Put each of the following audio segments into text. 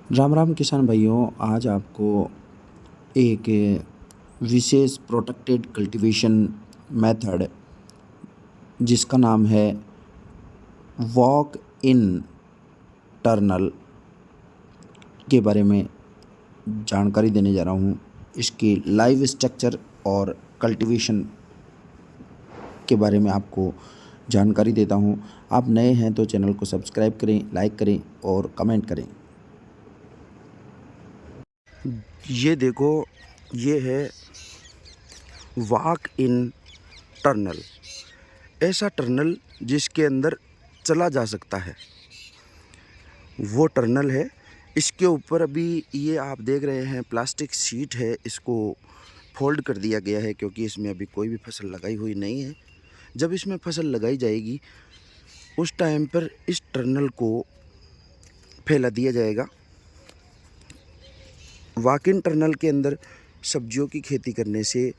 राम राम किसान भाइयों। आज आपको एक विशेष प्रोटेक्टेड कल्टीवेशन मेथड जिसका नाम है वॉक इन टर्नल के बारे में जानकारी देने जा रहा हूँ। इसकी लाइव स्ट्रक्चर और कल्टीवेशन के बारे में आपको जानकारी देता हूँ। आप नए हैं तो चैनल को सब्सक्राइब करें, लाइक करें और कमेंट करें। ये देखो, ये है वॉक इन टर्नल। ऐसा टर्नल जिसके अंदर चला जा सकता है, वो टर्नल है। इसके ऊपर अभी ये आप देख रहे हैं प्लास्टिक शीट है, इसको फोल्ड कर दिया गया है क्योंकि इसमें अभी कोई भी फसल लगाई हुई नहीं है। जब इसमें फसल लगाई जाएगी उस टाइम पर इस टर्नल को फैला दिया जाएगा। वॉक इन टर्नल के अंदर सब्जियों की खेती करने से,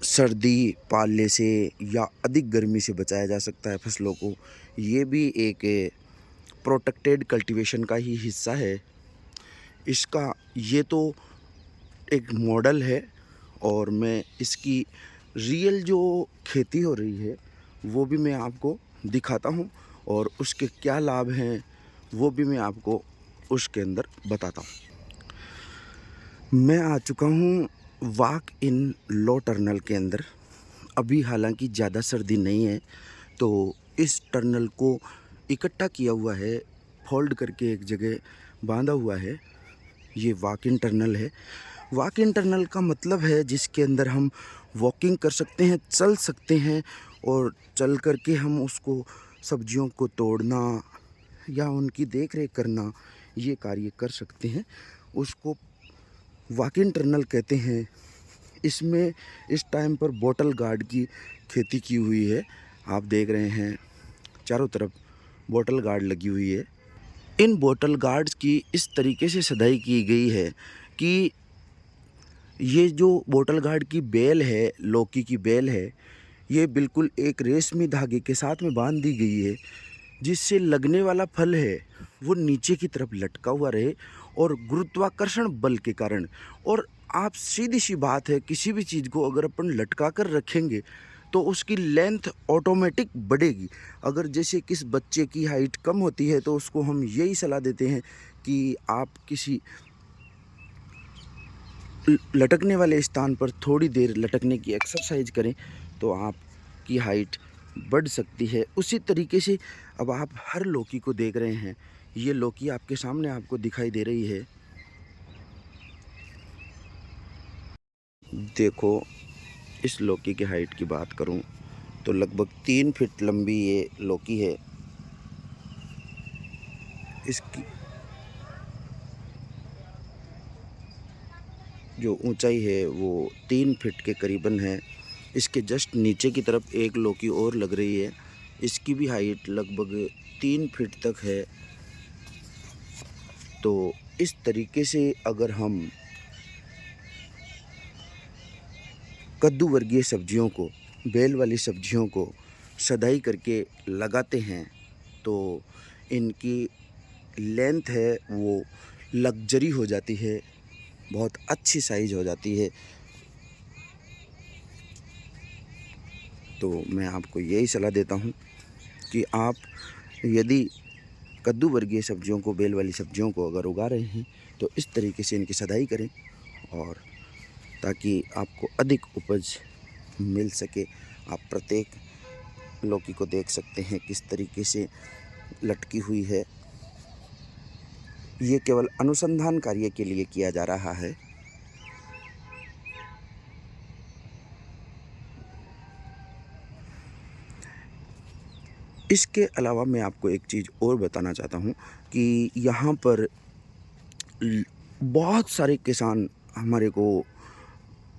सर्दी पालने से या अधिक गर्मी से बचाया जा सकता है फसलों को। ये भी एक प्रोटेक्टेड कल्टीवेशन का ही हिस्सा है। इसका ये तो एक मॉडल है और मैं इसकी रियल जो खेती हो रही है वो भी मैं आपको दिखाता हूँ और उसके क्या लाभ हैं वो भी मैं आपको उसके अंदर बताता हूँ। मैं आ चुका हूँ वॉक इन लो टर्नल के अंदर। अभी हालांकि ज़्यादा सर्दी नहीं है तो इस टर्नल को इकट्ठा किया हुआ है, फोल्ड करके एक जगह बांधा हुआ है। ये वॉक इन टर्नल है। वॉक इन टर्नल का मतलब है जिसके अंदर हम वॉकिंग कर सकते हैं, चल सकते हैं और चल करके हम उसको सब्जियों को तोड़ना या उनकी देख रेख करना, ये कार्य कर सकते हैं। उसको वॉक इन टर्नल कहते हैं। इसमें इस टाइम पर बॉटल गार्ड की खेती की हुई है। आप देख रहे हैं चारों तरफ बॉटल गार्ड लगी हुई है। इन बॉटल गार्ड्स की इस तरीके से सदाई की गई है कि ये जो बॉटल गार्ड की बेल है, लौकी की बेल है, ये बिल्कुल एक रेशमी धागे के साथ में बांध दी गई है, जिससे लगने वाला फल है वो नीचे की तरफ लटका हुआ रहे और गुरुत्वाकर्षण बल के कारण। और आप सीधी सी बात है, किसी भी चीज़ को अगर अपन लटका कर रखेंगे तो उसकी लेंथ ऑटोमेटिक बढ़ेगी। अगर जैसे किस बच्चे की हाइट कम होती है तो उसको हम यही सलाह देते हैं कि आप किसी लटकने वाले स्थान पर थोड़ी देर लटकने की एक्सरसाइज करें तो आपकी हाइट बढ़ सकती है। उसी तरीके से अब आप हर लौकी को देख रहे हैं, ये लौकी आपके सामने आपको दिखाई दे रही है। देखो, इस लौकी की हाइट की बात करूं तो लगभग 3 फीट लंबी ये लौकी है। इसकी जो ऊंचाई है वो 3 फीट के करीबन है। इसके जस्ट नीचे की तरफ एक लौकी और लग रही है, इसकी भी हाइट लगभग 3 फीट तक है। तो इस तरीके से अगर हम कद्दू वर्गीय सब्जियों को, बेल वाली सब्जियों को सदाई करके लगाते हैं तो इनकी लेंथ है वो लग्जरी हो जाती है, बहुत अच्छी साइज हो जाती है। तो मैं आपको यही सलाह देता हूँ कि आप यदि कद्दू वर्गीय सब्जियों को, बेल वाली सब्जियों को अगर उगा रहे हैं तो इस तरीके से इनकी सदाई करें और ताकि आपको अधिक उपज मिल सके। आप प्रत्येक लौकी को देख सकते हैं किस तरीके से लटकी हुई है। ये केवल अनुसंधान कार्य के लिए किया जा रहा है। इसके अलावा मैं आपको एक चीज़ और बताना चाहता हूँ कि यहाँ पर बहुत सारे किसान हमारे को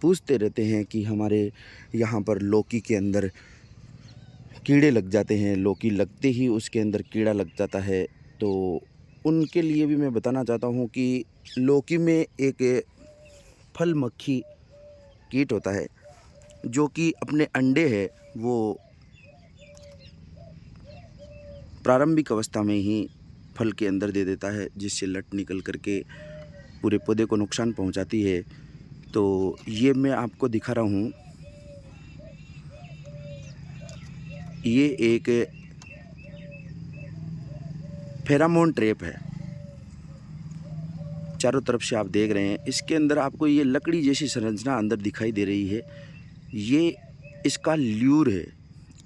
पूछते रहते हैं कि हमारे यहाँ पर लौकी के अंदर कीड़े लग जाते हैं, लौकी लगते ही उसके अंदर कीड़ा लग जाता है। तो उनके लिए भी मैं बताना चाहता हूँ कि लौकी में एक फल मक्खी कीट होता है जो कि अपने अंडे है वो प्रारंभिक अवस्था में ही फल के अंदर दे देता है, जिससे लट निकल करके पूरे पौधे को नुकसान पहुंचाती है। तो ये मैं आपको दिखा रहा हूँ, ये एक फेरामोन ट्रैप है। चारों तरफ से आप देख रहे हैं, इसके अंदर आपको ये लकड़ी जैसी संरचना अंदर दिखाई दे रही है। ये इसका ल्यूर है।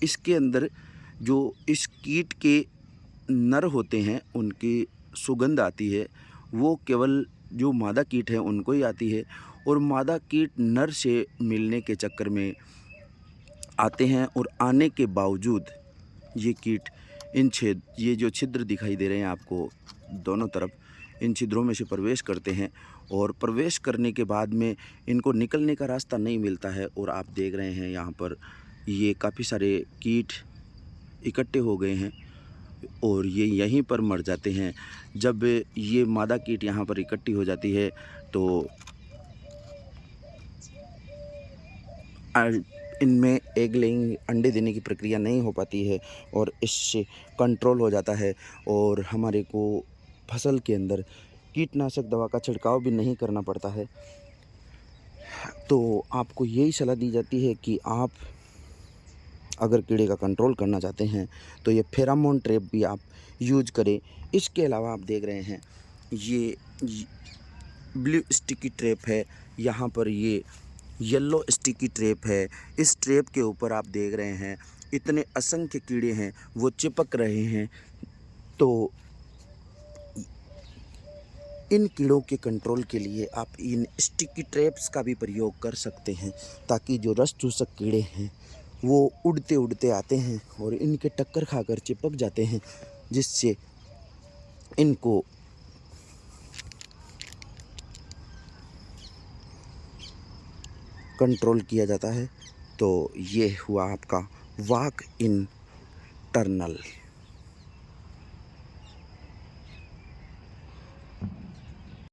इसके अंदर जो इस कीट के नर होते हैं उनकी सुगंध आती है, वो केवल जो मादा कीट है उनको ही आती है। और मादा कीट नर से मिलने के चक्कर में आते हैं, और आने के बावजूद ये कीट ये जो छिद्र दिखाई दे रहे हैं आपको दोनों तरफ, इन छिद्रों में से प्रवेश करते हैं। और प्रवेश करने के बाद में इनको निकलने का रास्ता नहीं मिलता है। और आप देख रहे हैं यहाँ पर ये काफ़ी सारे कीट इकट्ठे हो गए हैं और ये यहीं पर मर जाते हैं। जब ये मादा कीट यहाँ पर इकट्ठी हो जाती है तो इनमें एग लेइंग अंडे देने की प्रक्रिया नहीं हो पाती है, और इससे कंट्रोल हो जाता है। और हमारे को फसल के अंदर कीटनाशक दवा का छिड़काव भी नहीं करना पड़ता है। तो आपको यही सलाह दी जाती है कि आप अगर कीड़े का कंट्रोल करना चाहते हैं तो ये फेरामोन ट्रैप भी आप यूज करें। इसके अलावा आप देख रहे हैं ये ब्लू स्टिकी ट्रैप है, यहाँ पर ये येलो स्टिकी ट्रैप है। इस ट्रैप के ऊपर आप देख रहे हैं इतने असंख्य कीड़े हैं, वो चिपक रहे हैं। तो इन कीड़ों के कंट्रोल के लिए आप इन स्टिकी ट्रैप्स का भी प्रयोग कर सकते हैं, ताकि जो रस चूसक कीड़े हैं वो उड़ते उड़ते आते हैं और इनके टक्कर खाकर चिपक जाते हैं, जिससे इनको कंट्रोल किया जाता है। तो ये हुआ आपका वाक इन टर्नल।